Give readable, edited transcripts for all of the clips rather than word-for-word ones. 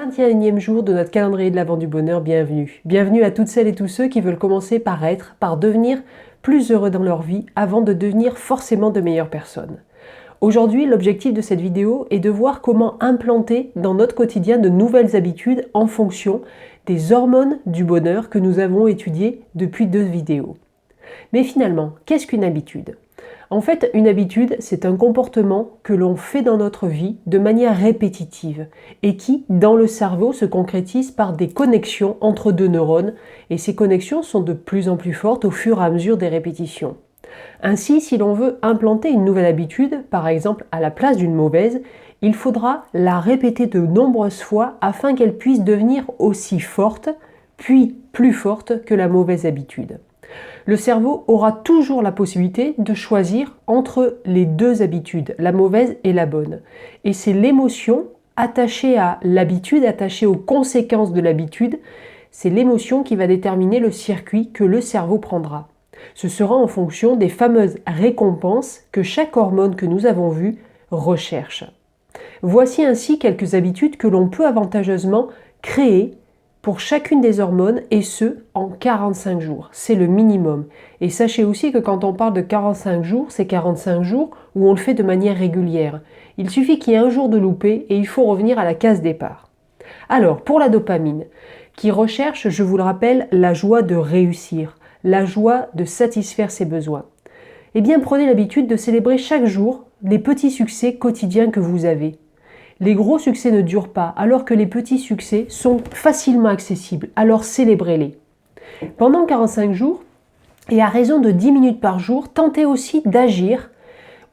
21e jour de notre calendrier de l'Avent du bonheur, bienvenue. Bienvenue à toutes celles et tous ceux qui veulent commencer par devenir plus heureux dans leur vie avant de devenir forcément de meilleures personnes. Aujourd'hui, l'objectif de cette vidéo est de voir comment implanter dans notre quotidien de nouvelles habitudes en fonction des hormones du bonheur que nous avons étudiées depuis 2 vidéos. Mais finalement, qu'est-ce qu'une habitude ? En fait, une habitude, c'est un comportement que l'on fait dans notre vie de manière répétitive et qui, dans le cerveau, se concrétise par des connexions entre 2 neurones et ces connexions sont de plus en plus fortes au fur et à mesure des répétitions. Ainsi, si l'on veut implanter une nouvelle habitude, par exemple à la place d'une mauvaise, il faudra la répéter de nombreuses fois afin qu'elle puisse devenir aussi forte, puis plus forte que la mauvaise habitude. Le cerveau aura toujours la possibilité de choisir entre les 2 habitudes, la mauvaise et la bonne. Et c'est l'émotion attachée à l'habitude, attachée aux conséquences de l'habitude, c'est l'émotion qui va déterminer le circuit que le cerveau prendra. Ce sera en fonction des fameuses récompenses que chaque hormone que nous avons vue recherche. Voici ainsi quelques habitudes que l'on peut avantageusement créer pour chacune des hormones et ce, en 45 jours. C'est le minimum. Et sachez aussi que quand on parle de 45 jours, c'est 45 jours où on le fait de manière régulière. Il suffit qu'il y ait un jour de loupé et il faut revenir à la case départ. Alors, pour la dopamine, qui recherche, je vous le rappelle, la joie de réussir, la joie de satisfaire ses besoins. Eh bien, prenez l'habitude de célébrer chaque jour les petits succès quotidiens que vous avez. Les gros succès ne durent pas, alors que les petits succès sont facilement accessibles, alors célébrez-les. Pendant 45 jours, et à raison de 10 minutes par jour, tentez aussi d'agir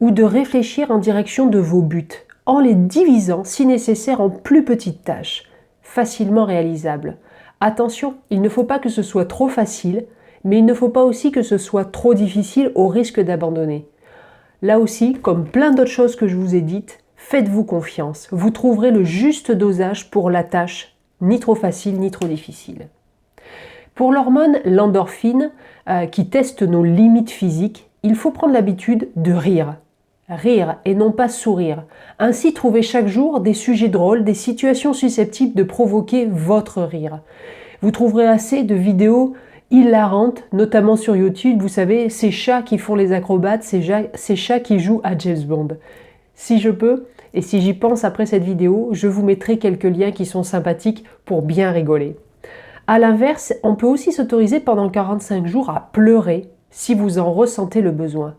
ou de réfléchir en direction de vos buts, en les divisant si nécessaire en plus petites tâches, facilement réalisables. Attention, il ne faut pas que ce soit trop facile, mais il ne faut pas aussi que ce soit trop difficile au risque d'abandonner. Là aussi, comme plein d'autres choses que je vous ai dites, faites-vous confiance, vous trouverez le juste dosage pour la tâche, ni trop facile ni trop difficile. Pour l'hormone l'endorphine, qui teste nos limites physiques, il faut prendre l'habitude de rire. Rire et non pas sourire. Ainsi, trouvez chaque jour des sujets drôles, des situations susceptibles de provoquer votre rire. Vous trouverez assez de vidéos hilarantes, notamment sur YouTube, vous savez, ces chats qui font les acrobates, ces chats qui jouent à James Bond. Si je peux, et si j'y pense après cette vidéo, je vous mettrai quelques liens qui sont sympathiques pour bien rigoler. A l'inverse, on peut aussi s'autoriser pendant 45 jours à pleurer si vous en ressentez le besoin.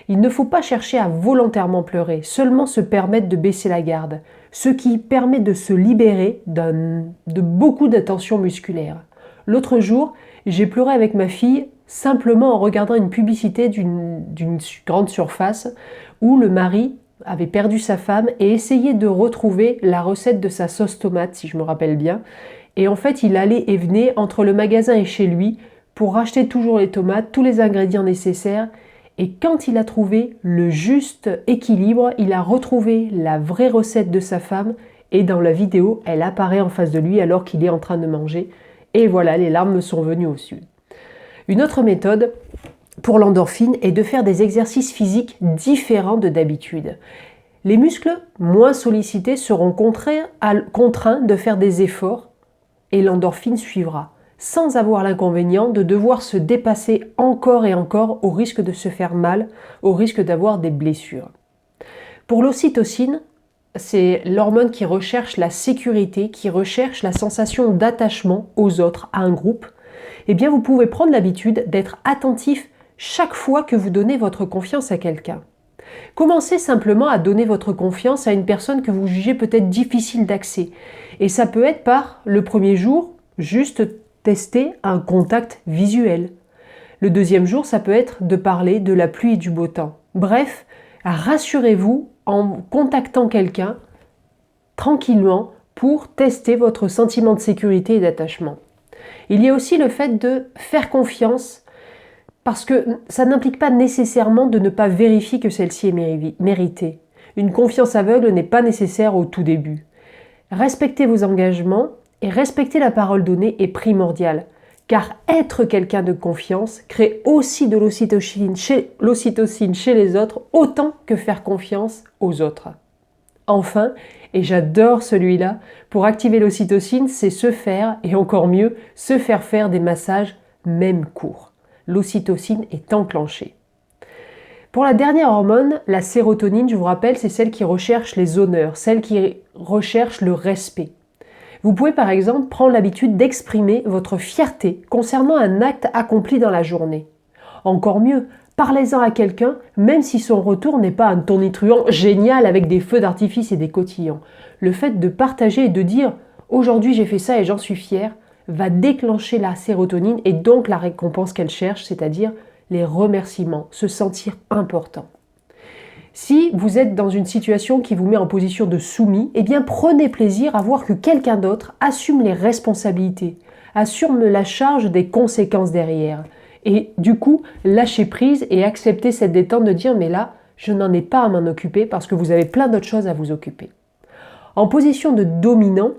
Il ne faut pas chercher à volontairement pleurer, seulement se permettre de baisser la garde, ce qui permet de se libérer de beaucoup de tensions musculaires. L'autre jour, j'ai pleuré avec ma fille simplement en regardant une publicité d'une grande surface où le mari avait perdu sa femme et essayait de retrouver la recette de sa sauce tomate, si je me rappelle bien. Et en fait, il allait et venait entre le magasin et chez lui pour racheter toujours les tomates, tous les ingrédients nécessaires. Et quand il a trouvé le juste équilibre, il a retrouvé la vraie recette de sa femme. Et dans la vidéo, elle apparaît en face de lui alors qu'il est en train de manger. Et voilà, les larmes me sont venues aux yeux. Une autre méthode pour l'endorphine est de faire des exercices physiques différents de d'habitude. Les muscles moins sollicités seront contraints de faire des efforts et l'endorphine suivra, sans avoir l'inconvénient de devoir se dépasser encore et encore au risque de se faire mal, au risque d'avoir des blessures. Pour l'ocytocine, c'est l'hormone qui recherche la sécurité, qui recherche la sensation d'attachement aux autres, à un groupe. Eh bien, vous pouvez prendre l'habitude d'être attentif chaque fois que vous donnez votre confiance à quelqu'un. Commencez simplement à donner votre confiance à une personne que vous jugez peut-être difficile d'accès. Et ça peut être par le premier jour, juste tester un contact visuel. Le deuxième jour, ça peut être de parler de la pluie et du beau temps. Bref, rassurez-vous en contactant quelqu'un tranquillement pour tester votre sentiment de sécurité et d'attachement. Il y a aussi le fait de faire confiance parce que ça n'implique pas nécessairement de ne pas vérifier que celle-ci est méritée. Une confiance aveugle n'est pas nécessaire au tout début. Respectez vos engagements et respecter la parole donnée est primordial, car être quelqu'un de confiance crée aussi de l'ocytocine chez les autres autant que faire confiance aux autres. Enfin, et j'adore celui-là, pour activer l'ocytocine, c'est se faire, et encore mieux, se faire faire des massages même courts. L'ocytocine est enclenchée. Pour la dernière hormone, la sérotonine, je vous rappelle, c'est celle qui recherche les honneurs, celle qui recherche le respect. Vous pouvez par exemple prendre l'habitude d'exprimer votre fierté concernant un acte accompli dans la journée. Encore mieux, parlez-en à quelqu'un, même si son retour n'est pas un tonitruant génial avec des feux d'artifice et des cotillons. Le fait de partager et de dire « aujourd'hui j'ai fait ça et j'en suis fier » va déclencher la sérotonine et donc la récompense qu'elle cherche, c'est-à-dire les remerciements, se sentir important. Si vous êtes dans une situation qui vous met en position de soumis, eh bien prenez plaisir à voir que quelqu'un d'autre assume les responsabilités, assume la charge des conséquences derrière. Et du coup, lâchez prise et acceptez cette détente de dire « mais là, je n'en ai pas à m'en occuper parce que vous avez plein d'autres choses à vous occuper ». En position de dominant,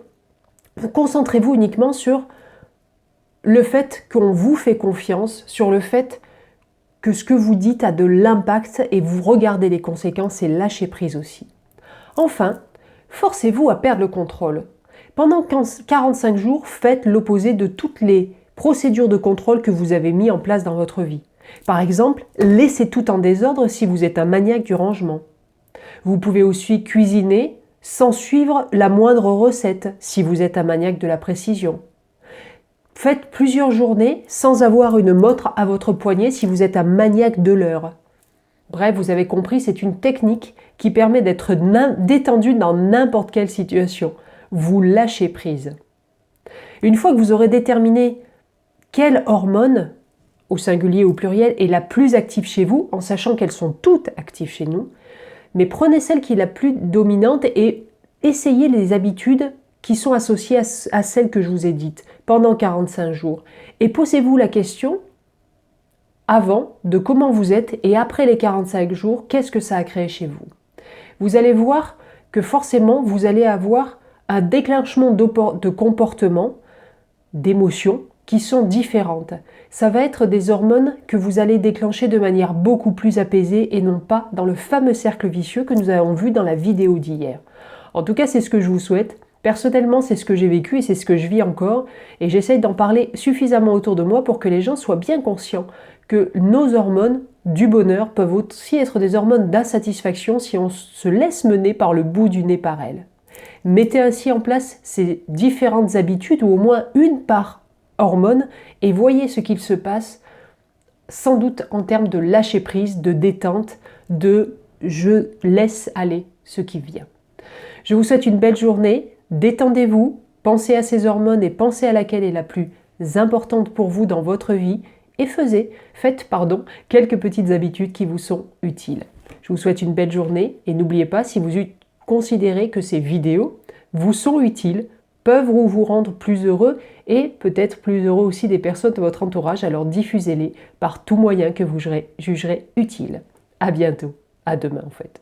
concentrez-vous uniquement sur le fait qu'on vous fait confiance, sur le fait que ce que vous dites a de l'impact et vous regardez les conséquences et lâchez prise aussi. Enfin, forcez-vous à perdre le contrôle. Pendant 45 jours, faites l'opposé de toutes les procédures de contrôle que vous avez mis en place dans votre vie. Par exemple, laissez tout en désordre si vous êtes un maniaque du rangement. Vous pouvez aussi cuisiner sans suivre la moindre recette si vous êtes un maniaque de la précision. Faites plusieurs journées sans avoir une montre à votre poignet si vous êtes un maniaque de l'heure. Bref, vous avez compris, c'est une technique qui permet d'être détendu dans n'importe quelle situation. Vous lâchez prise. Une fois que vous aurez déterminé quelle hormone, au singulier ou au pluriel, est la plus active chez vous, en sachant qu'elles sont toutes actives chez nous, mais prenez celle qui est la plus dominante et essayez les habitudes qui sont associées à celles que je vous ai dites pendant 45 jours. Et posez-vous la question avant de comment vous êtes et après les 45 jours, qu'est-ce que ça a créé chez vous. Vous allez voir que forcément, vous allez avoir un déclenchement de comportement, d'émotions qui sont différentes. Ça va être des hormones que vous allez déclencher de manière beaucoup plus apaisée et non pas dans le fameux cercle vicieux que nous avons vu dans la vidéo d'hier. En tout cas, c'est ce que je vous souhaite. Personnellement, c'est ce que j'ai vécu et c'est ce que je vis encore. Et j'essaye d'en parler suffisamment autour de moi pour que les gens soient bien conscients que nos hormones du bonheur peuvent aussi être des hormones d'insatisfaction si on se laisse mener par le bout du nez par elles. Mettez ainsi en place ces différentes habitudes ou au moins une par hormone et voyez ce qu'il se passe sans doute en termes de lâcher prise, de détente, de je laisse aller ce qui vient. Je vous souhaite une belle journée, détendez-vous, pensez à ces hormones et pensez à laquelle est la plus importante pour vous dans votre vie et faites quelques petites habitudes qui vous sont utiles. Je vous souhaite une belle journée et n'oubliez pas, si vous considérez que ces vidéos vous sont utiles, peuvent vous rendre plus heureux et peut-être plus heureux aussi des personnes de votre entourage, alors diffusez-les par tout moyen que vous jugerez utile. À bientôt, à demain en fait.